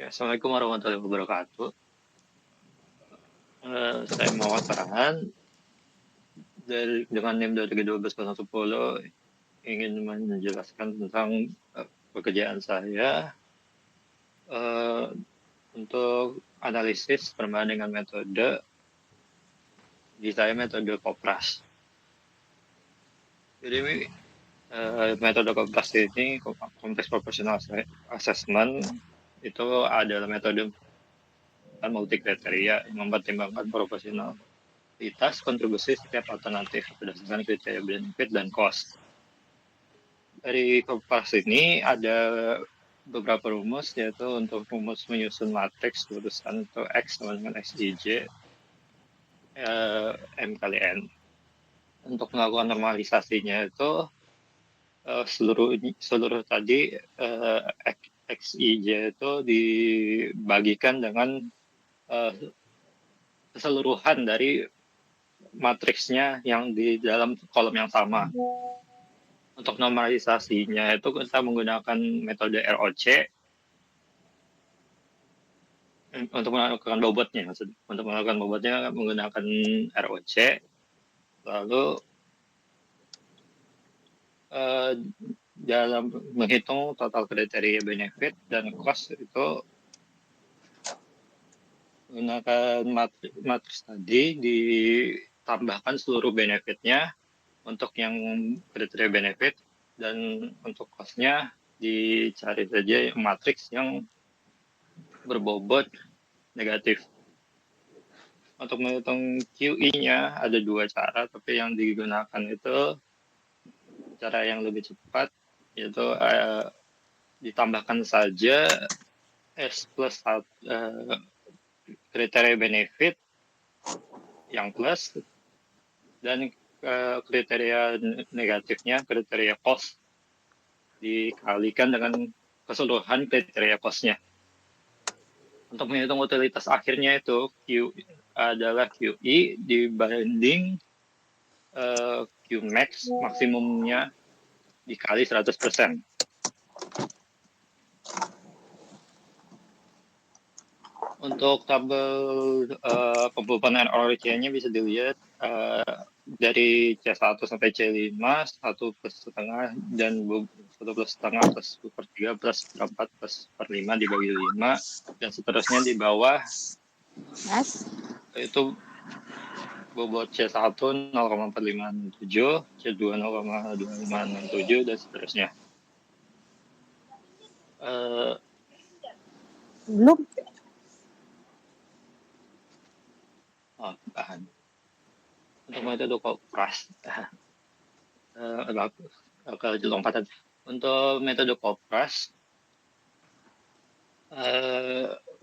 Assalamualaikum warahmatullahi wabarakatuh. Saya Muhammad Farhan dengan NIM 2012-10 ingin menjelaskan tentang pekerjaan saya untuk analisis perbandingan metode. Di saya metode Kopras. Jadi metode Kopras ini Complex Proportional Assessment itu adalah metode multi kriteria yang mempertimbangkan proporsionalitas kontribusi setiap alternatif berdasarkan kriteria benefit dan cost. Dari Kopras ini ada beberapa rumus, yaitu untuk rumus menyusun matriks lulusan itu X sama dengan XIJ M kali N. Untuk melakukan normalisasinya itu seluruh tadi XIJ itu dibagikan dengan keseluruhan dari matriksnya yang di dalam kolom yang sama. Untuk normalisasinya itu kita menggunakan metode ROC untuk melakukan bobotnya. Untuk melakukan bobotnya menggunakan ROC. Lalu dalam menghitung total kriteria benefit dan cost itu menggunakan matriks tadi ditambahkan seluruh benefitnya untuk yang kriteria benefit, dan untuk cost-nya dicari saja matriks yang berbobot negatif. Untuk menghitung QI-nya ada dua cara, tapi yang digunakan itu cara yang lebih cepat, yaitu ditambahkan saja S plus kriteria benefit yang plus, dan kriteria negatifnya, kriteria cost, dikalikan dengan keseluruhan kriteria cost-nya. Untuk menghitung utilitas akhirnya itu Q adalah QI dibanding Qmax maksimumnya dikali 100%. Untuk tabel pembuatan ROC-nya bisa dilihat dari C1 sampai C5, 1+setengah dan 1+setengah plus 1/3 plus 4 plus 1/5 dibagi 5, dan seterusnya di bawah itu bobot C1 0,457, C2 0,2567 dan seterusnya. Belum. Bahan. Untuk metode Kopras, lompatan. Untuk metode Kopras,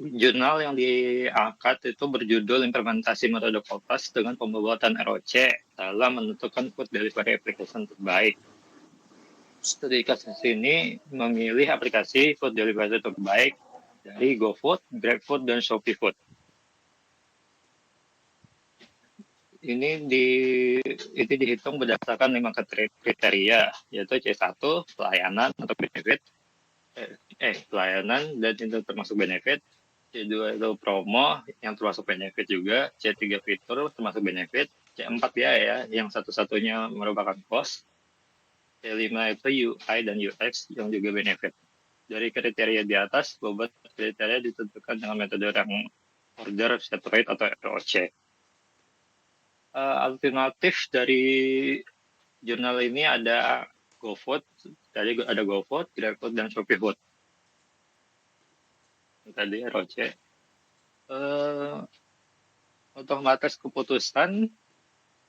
jurnal yang diangkat itu berjudul Implementasi Metode Kopras dengan Pembuatan ROC dalam menentukan food delivery application terbaik. Studi kasus ini memilih aplikasi food delivery terbaik dari GoFood, GrabFood, dan ShopeeFood. Ini dihitung berdasarkan 5 kriteria, yaitu C1 pelayanan atau benefit, pelayanan dan itu termasuk benefit. C2 itu promo yang termasuk benefit juga, C3 fitur termasuk benefit, C4 biaya yang satu-satunya merupakan cost, C5 itu UI dan UX yang juga benefit. Dari kriteria di atas, bobot kriteria ditentukan dengan metode rank order, set rate atau ROC. Alternatif dari jurnal ini ada GoFood, tadi ada GoFood, GrabFood, dan ShopeeFood. Tadi ROC. Untuk matriks keputusan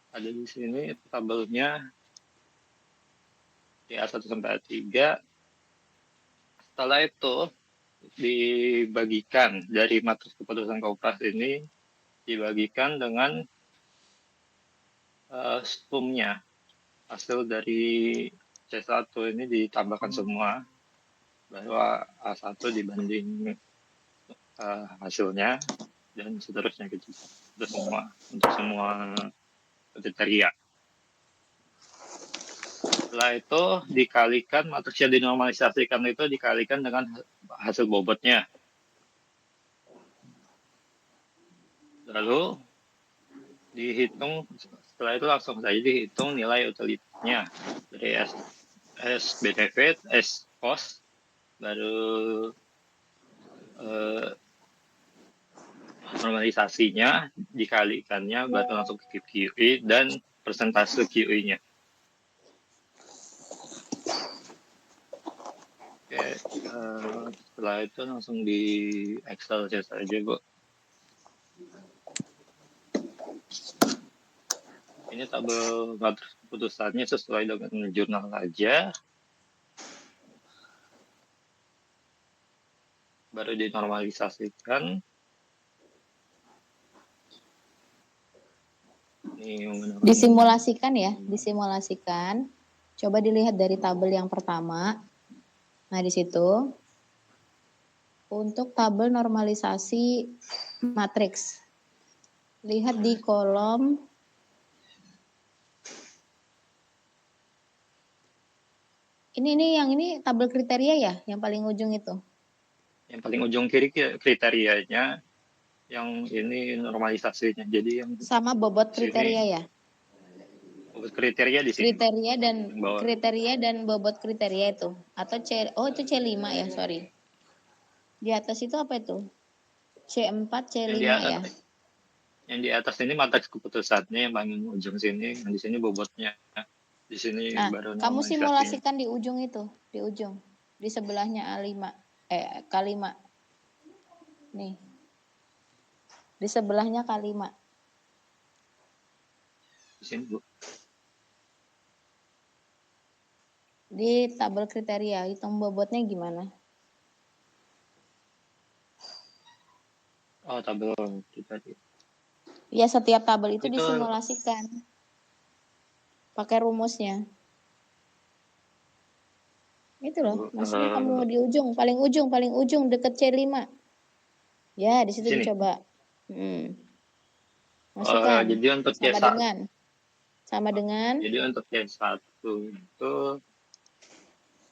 ada di sini tabelnya di A1 sampai A3. Setelah itu dibagikan dari matriks keputusan Kopras ini dibagikan dengan sumnya. Hasil dari C1 ini ditambahkan semua, bahwa A1 dibanding hasilnya dan seterusnya gitu. Itu semua untuk semua kriteria. Setelah itu dikalikan, matriks yang dinormalisasikan itu dikalikan dengan hasil bobotnya. Lalu dihitung, setelah itu langsung saja dihitung nilai utilitasnya dari S benefit, S cost, baru normalisasinya dikalikannya baru langsung ke QE dan persentase QE-nya. Oke, setelah itu langsung di Excel saja, Bu. Ini tabel matriks keputusannya sesuai dengan jurnal aja. Baru dinormalisasikan. Disimulasikan ya, disimulasikan. Coba dilihat dari tabel yang pertama. Nah, di situ untuk tabel normalisasi matriks. Lihat di kolom yang ini tabel kriteria ya, yang paling ujung itu. Yang paling ujung kiri kriterianya, yang ini normalisasinya. Jadi yang sama bobot kriteria ya. Bobot kriteria di sini. Kriteria dan bobot kriteria itu atau itu C5 ya, sorry. Di atas itu apa itu? C4, C5 ya. Yang di atas ini matriks keputusannya, yang paling ujung sini, yang di sini bobotnya. Di sini baru normalisasinya. Kamu simulasikan di ujung itu, di ujung. Di sebelahnya K5. Nih. Di sebelahnya K5. Di sini, Bu. Di tabel kriteria, hitung bobotnya gimana? Oh, tabel kriteria. Ya, setiap tabel itu disimulasikan. Pakai rumusnya. Itu loh, maksudnya kamu di ujung, paling ujung deket C5. Ya, di situ dicoba. Masukkan. Jadi untuk sama dengan. Jadi untuk C1 itu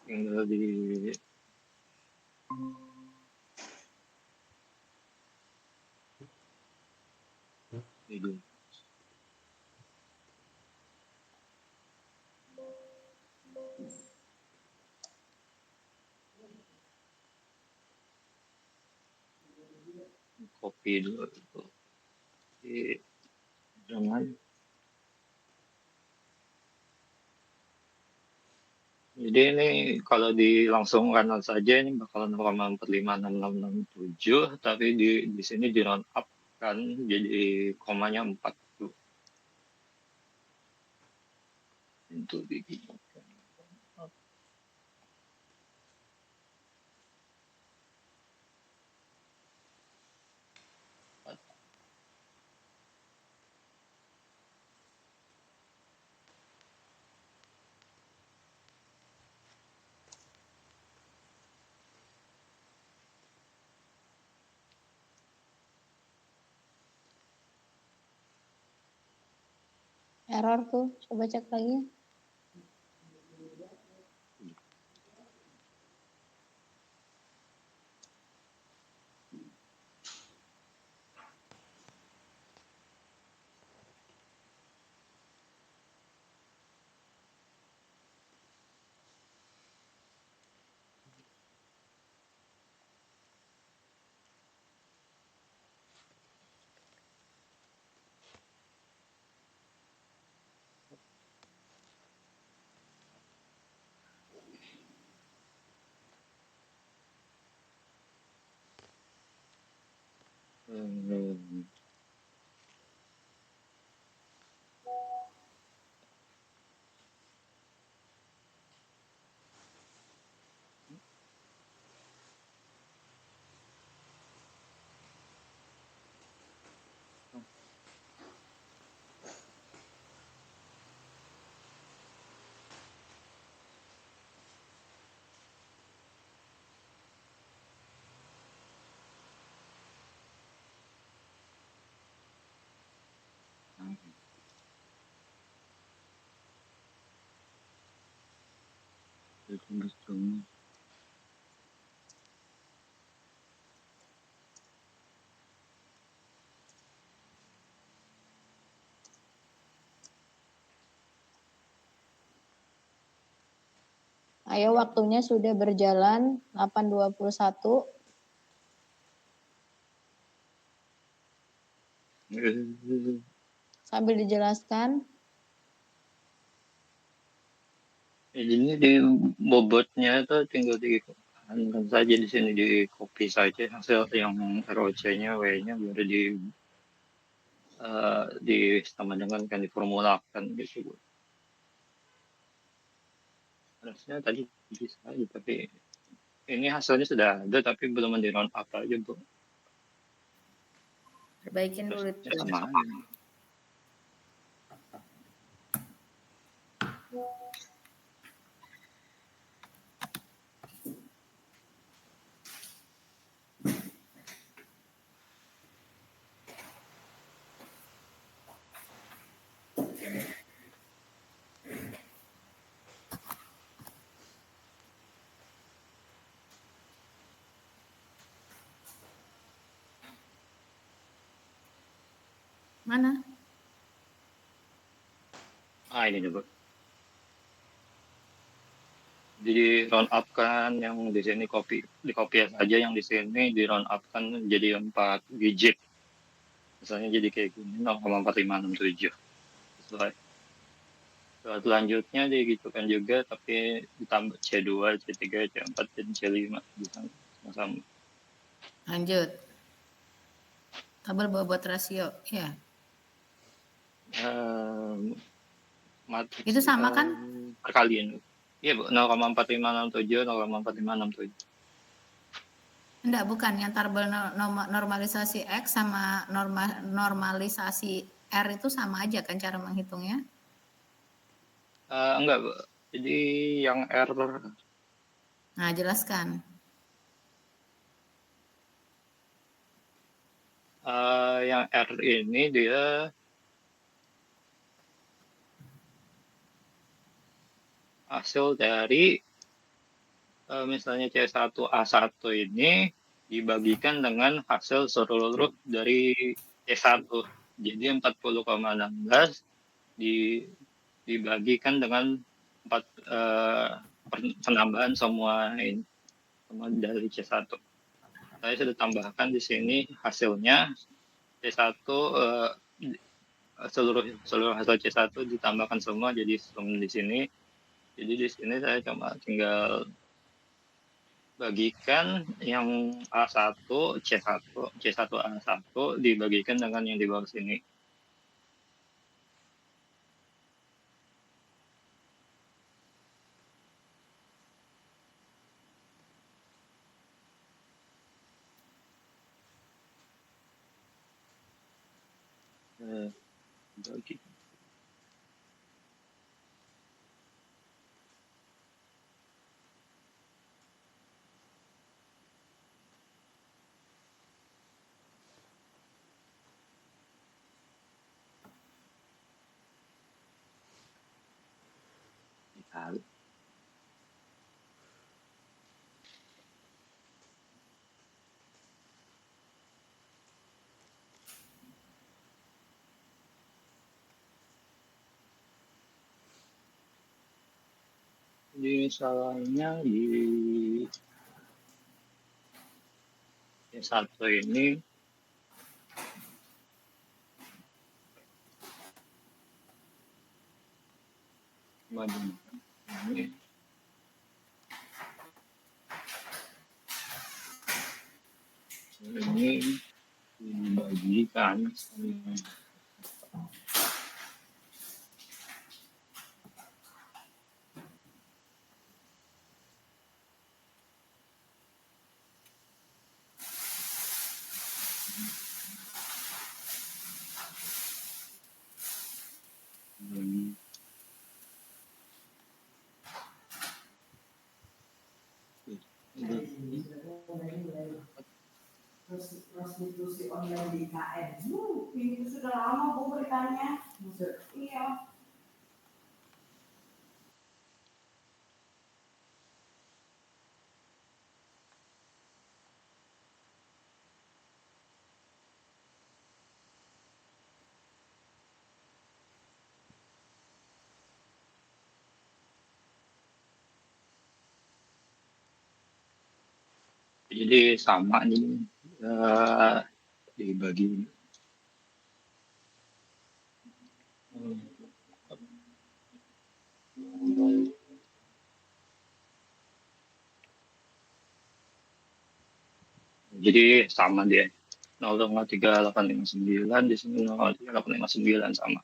tinggal di copy dulu itu. Jadi ini kalau langsung kanan saja ini bakal 0,456667, tapi di sini di round up kan jadi komanya 4 tuh. Itu begini. Error tuh, coba cek lagi. Ayo waktunya sudah berjalan 8.21. Sambil dijelaskan. Ini di bobotnya itu tinggal dihantam saja di sini, di copy saja hasil yang ROC-nya, W-nya baru sama dengan kan diformulakan gitu Bu. Harusnya tadi bisa aja, tapi ini hasilnya sudah ada tapi belum di round up aja Bu. Perbaikin dulu Terus itu. sama aja. Mana? Ini dulu. Di round up kan yang di sini di copy aja, yang di sini di round up kan jadi 4 digit. Misalnya jadi kayak gini 0,4567. Selanjutnya digitukan juga tapi ditambah C2, C3, C4, dan C5 bisa sama-sama. Lanjut. Tabel bobot rasio, ya. Itu sama kan? Perkalian. Iya Bu, 0,4567, 0,4567. Enggak, bukan. Yang tabel normalisasi X sama normalisasi R itu sama aja kan cara menghitungnya? Enggak Bu, jadi yang R Nah, jelaskan. yang R ini dia hasil dari misalnya C1A1 ini dibagikan dengan hasil seluruh dari C1. Jadi 40,16 dibagikan dengan penambahan semua dari C1. Saya sudah tambahkan di sini hasilnya C1, seluruh hasil C1 ditambahkan semua jadi sum di sini. Jadi di sini saya cuma tinggal bagikan yang A1, C1, C1A1 dibagikan dengan yang di bawah sini. Bagi. Dikali. Jadi misalnya di C1 ini ini dibagikan prostitusi online di IKN. Ini sudah lama Bu beritanya. Iya. Jadi sama nih, dibagi. Jadi sama dia. 0,3859 di sini 0,3859 sama.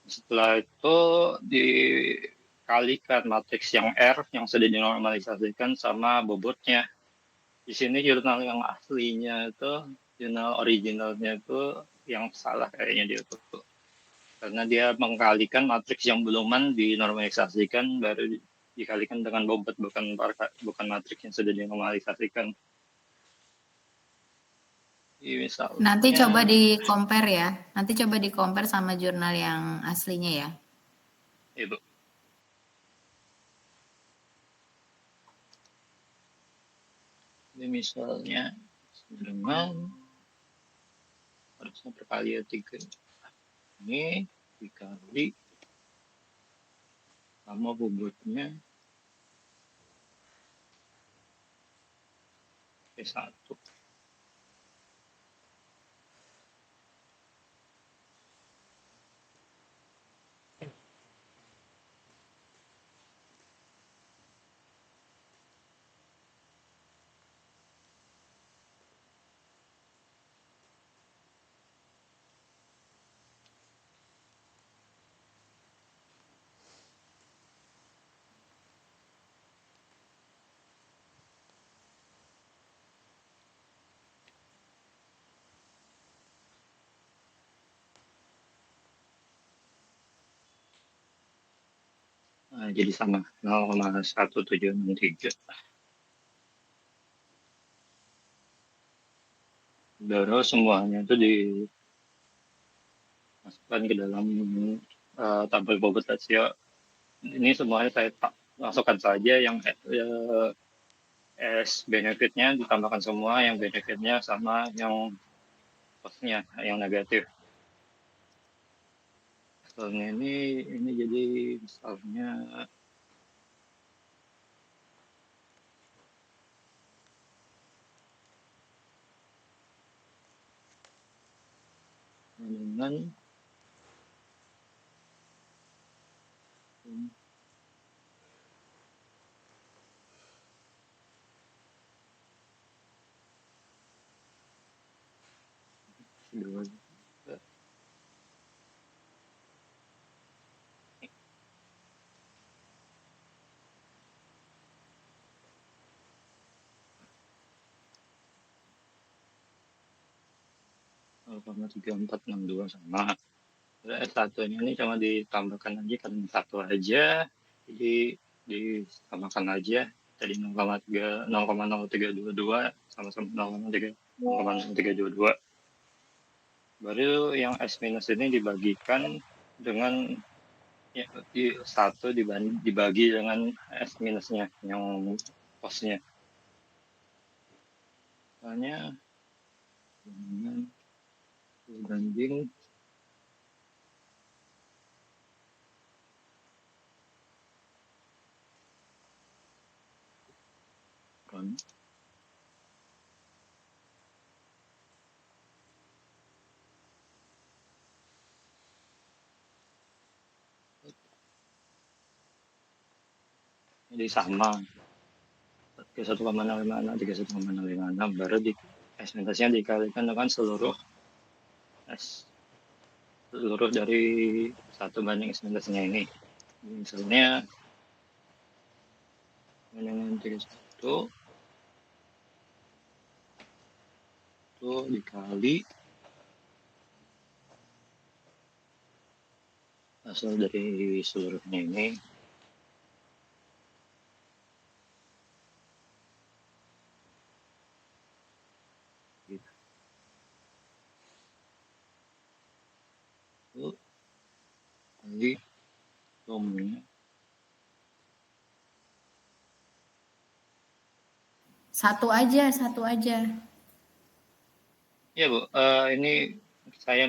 Setelah itu dikalikan matriks yang R yang sudah dinormalisasikan sama bobotnya. Di sini jurnal yang aslinya itu, jurnal originalnya itu yang salah kayaknya dia tuh. Karena dia mengkalikan matriks yang beluman dinormalisasikan baru dikalikan dengan bobot, bukan matriks yang sudah dinormalisasikan. Misalnya, Nanti coba di compare ya. Nanti coba di compare sama jurnal yang aslinya ya. Ibu. Ini misalnya dengan harusnya perkalian 3 ini dikali sama bobotnya P1. Nah, jadi sama 0,1763. Baru semuanya itu dimasukkan ke dalam tabel bobot rasio. Ini semuanya saya masukkan saja yang S benefitnya ditambahkan semua, yang benefitnya sama yang costnya yang negatif. Misalnya ini jadi misalnya dengan dua 0,3462 sama. S1 ini cuma ditambahkan aja karena satu aja, jadi ditambahkan aja tadi 0,0322 sama-sama 0,0322. Baru yang S minus ini dibagikan dengan ya, satu dibagi dengan S minusnya yang costnya. Soalnya dengan banding kan jadi sama 31,656 31,656 baru di S minusnya dikalikan dengan seluruh dari 1 banding S minusnya ini. Misalnya dengan 31 itu dikali hasil dari seluruhnya ini itu kali domnya Satu aja. ya Bu, ini saya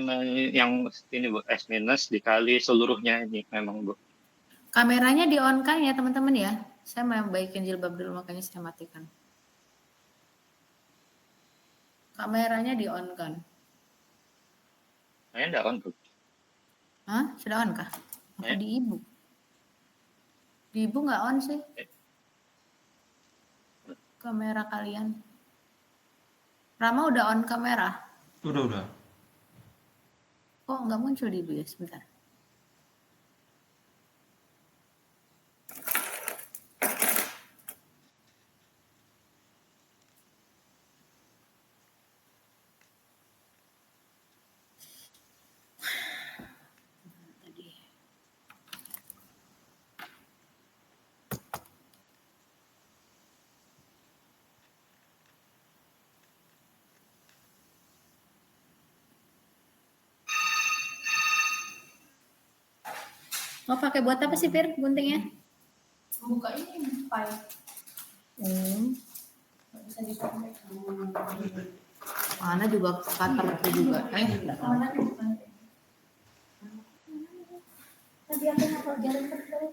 yang ini Bu, S minus dikali seluruhnya ini memang Bu. Kameranya di-on-kan ya teman-teman ya. Saya mau baikin jilbab dulu makanya saya matikan. Kameranya di-on-kan. Saya enggak on tuh. Hah? Sudah on kah? Apa Saya di ibu? Di ibu nggak on sih kamera kalian. Rama udah on kamera? Udah. Kok nggak muncul di ibu ya? Sebentar. Mau pakai buat apa sih Pir guntingnya? Buka ini file. Nggak bisa dipakai. Mana juga cutter itu juga. Enggak tahu. Mana nih bukan? Tadi aku ngapal jalan terus.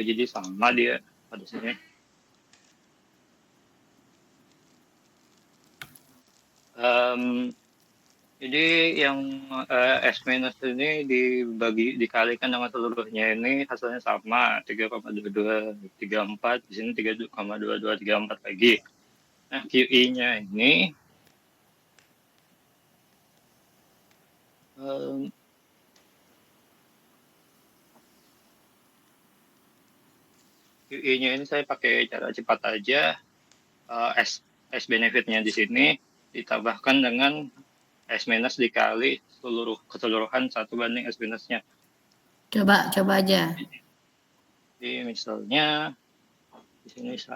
jadi sama dia pada sini. Jadi yang S minus ini dikalikan dengan seluruhnya ini hasilnya sama 3,2234, di sini 3,2234 lagi. Nah QI-nya ini QI-nya ini saya pakai cara cepat aja. S benefitnya di sini ditambahkan dengan S minus dikali keseluruhan 1 banding S minusnya. Coba aja. Jadi misalnya di sini 1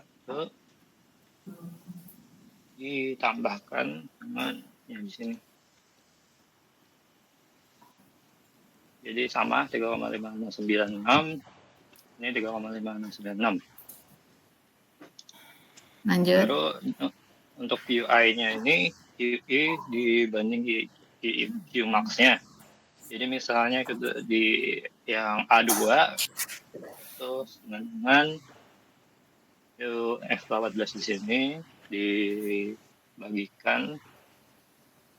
ditambahkan dengan yang di sini. Jadi sama 3,5696, ini 3,5696. Lanjut. Baru untuk QI-nya ini QI dibanding Q max-nya. Jadi misalnya di yang A2 terus dengan F14 di sini dibagikan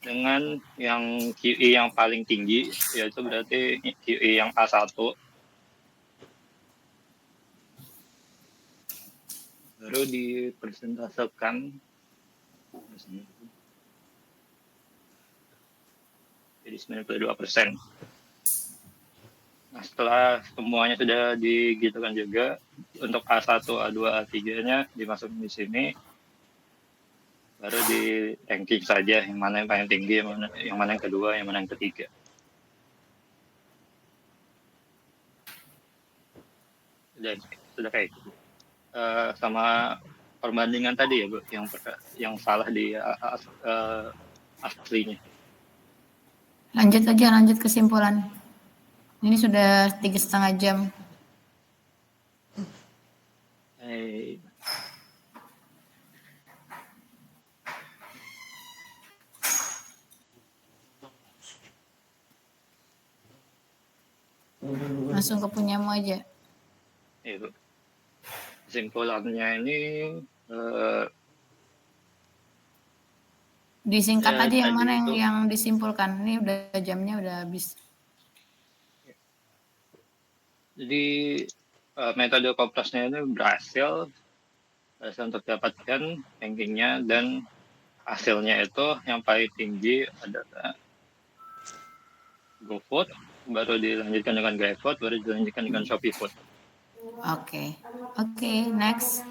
dengan yang QI yang paling tinggi, yaitu berarti QI yang A1. Baru dipresentasekan jadi 92%. Nah, setelah semuanya sudah digitukan juga, untuk A1, A2, A3-nya dimasukin di sini, baru di ranking saja yang mana yang paling tinggi, yang mana yang kedua, yang mana yang ketiga. Sudah kayak gitu. Sama perbandingan tadi ya Bu, yang salah di aslinya. Lanjut kesimpulan. Ini sudah 3,5 jam. Langsung ke punyamu aja. Itu kesimpulannya ini disingkat ya, aja yang mana itu, yang disimpulkan. Ini udah jamnya udah habis. Jadi metode Koplasnya ini berhasil untuk dapatkan rankingnya, dan hasilnya itu yang paling tinggi adalah GoFood, baru dilanjutkan dengan GrabFood, baru dilanjutkan dengan ShopeeFood. Oke, next.